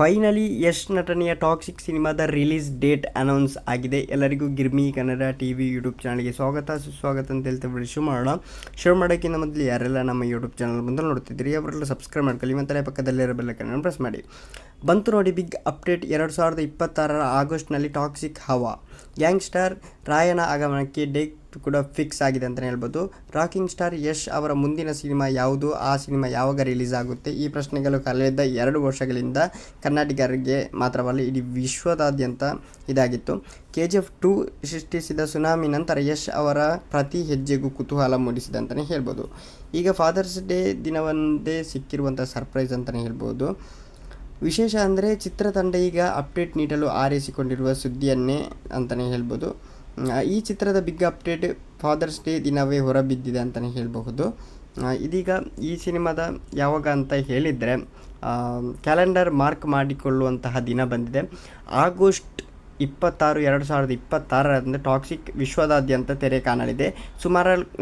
Finally Yash ನಟನೆಯ toxic ಸಿನಿಮಾದ release date announce ಆಗಿದೆ. ಎಲ್ಲರಿಗೂ ಗಿರ್ಮಿ ಕನ್ನಡ ಟಿವಿ ಯೂಟ್ಯೂಬ್ ಚಾನಲ್ಗೆ ಸುಸ್ವಾಗತ ಅಂತ ಹೇಳ್ತೇವೆ. ಶುರು ಮಾಡೋಕ್ಕಿಂತ ಮೊದಲು ಯಾರೆಲ್ಲ ನಮ್ಮ ಯೂಟ್ಯೂಬ್ ಚಾನಲ್ ಮುಂದೆ ನೋಡ್ತಿದ್ದೀರಿ ಅವರೆಲ್ಲ ಸಬ್ಸ್ಕ್ರೈಬ್ ಮಾಡ್ಕೊಳ್ಳಿ ಮತ್ತು ಪಕ್ಕದಲ್ಲಿರೋ ಬೆಲ್ಲೈಕನ್ ಪ್ರೆಸ್ ಮಾಡಿ. ಬಂತು ನೋಡಿ ಬಿಗ್ ಅಪ್ಡೇಟ್. 2026 ಆಗಸ್ಟ್ನಲ್ಲಿ ಟಾಕ್ಸಿಕ್ ಹವಾ ಗ್ಯಾಂಗ್ಸ್ಟರ್ ರಾಯನ ಆಗಮನಕ್ಕೆ ಡೇಟ್ ಕೂಡ ಫಿಕ್ಸ್ ಆಗಿದೆ ಅಂತಲೇ ಹೇಳ್ಬೋದು. ರಾಕಿಂಗ್ ಸ್ಟಾರ್ ಯಶ್ ಅವರ ಮುಂದಿನ ಸಿನಿಮಾ ಯಾವುದು, ಆ ಸಿನಿಮಾ ಯಾವಾಗ ರಿಲೀಸ್ ಆಗುತ್ತೆ, ಈ ಪ್ರಶ್ನೆಗಳು ಕಳೆದ 2 ವರ್ಷಗಳಿಂದ ಕನ್ನಡಿಗರಿಗೆ ಮಾತ್ರವಲ್ಲ ಇಡೀ ವಿಶ್ವದಾದ್ಯಂತ ಇದಾಗಿತ್ತು. KGF 2 ಸೃಷ್ಟಿಸಿದ ಸುನಾಮಿ ನಂತರ ಯಶ್ ಅವರ ಪ್ರತಿ ಹೆಜ್ಜೆಗೂ ಕುತೂಹಲ ಮೂಡಿಸಿದೆ ಅಂತಲೇ ಹೇಳ್ಬೋದು. ಈಗ ಫಾದರ್ಸ್ ಡೇ ದಿನವೊಂದೇ ಸಿಕ್ಕಿರುವಂಥ ಸರ್ಪ್ರೈಸ್ ಅಂತಲೇ ಹೇಳ್ಬೋದು. ವಿಶೇಷ ಅಂದರೆ ಚಿತ್ರತಂಡ ಈಗ ಅಪ್ಡೇಟ್ ನೀಡಲು ಆರೈಸಿಕೊಂಡಿರುವ ಸುದ್ದಿಯನ್ನೇ ಅಂತಲೇ ಹೇಳ್ಬೋದು. ಈ ಚಿತ್ರದ ಬಿಗ್ ಅಪ್ಡೇಟ್ ಫಾದರ್ಸ್ ಡೇ ದಿನವೇ ಹೊರಬಿದ್ದಿದೆ ಅಂತಲೇ ಹೇಳಬಹುದು. ಇದೀಗ ಈ ಸಿನಿಮಾದ ಯಾವಾಗ ಅಂತ ಹೇಳಿದರೆ ಕ್ಯಾಲೆಂಡರ್ ಮಾರ್ಕ್ ಮಾಡಿಕೊಳ್ಳುವಂತಹ ದಿನ ಬಂದಿದೆ. ಆಗಸ್ಟ್ 26, 2026 ಟಾಕ್ಸಿಕ್ ವಿಶ್ವದಾದ್ಯಂತ ತೆರೆ ಕಾಣಲಿದೆ.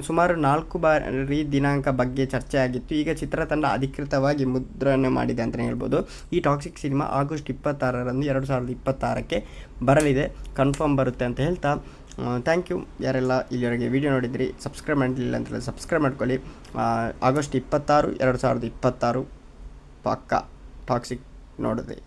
ಸುಮಾರು 4 ಬಾರಿ ದಿನಾಂಕ ಬಗ್ಗೆ ಚರ್ಚೆ ಆಗಿತ್ತು. ಈಗ ಚಿತ್ರತಂಡ ಅಧಿಕೃತವಾಗಿ ಮುದ್ರಣ ಮಾಡಿದೆ ಅಂತಲೇ ಹೇಳ್ಬೋದು. ಈ ಟಾಕ್ಸಿಕ್ ಸಿನಿಮಾ ಆಗಸ್ಟ್ 26 2026 ಬರಲಿದೆ, ಕನ್ಫರ್ಮ್ ಬರುತ್ತೆ ಅಂತ ಹೇಳ್ತಾ ಥ್ಯಾಂಕ್ ಯು. ಯಾರೆಲ್ಲ ಇಲ್ಲಿವರೆಗೆ ವಿಡಿಯೋ ನೋಡಿದ್ರಿ, ಸಬ್ಸ್ಕ್ರೈಬ್ ಮಾಡಲಿಲ್ಲ ಅಂತೇಳಿ ಸಬ್ಸ್ಕ್ರೈಬ್ ಮಾಡ್ಕೊಳ್ಳಿ. ಆಗಸ್ಟ್ 26, 2026 ಪಕ್ಕಾ ಟಾಕ್ಸಿಕ್ ನೋಡಿದೆ.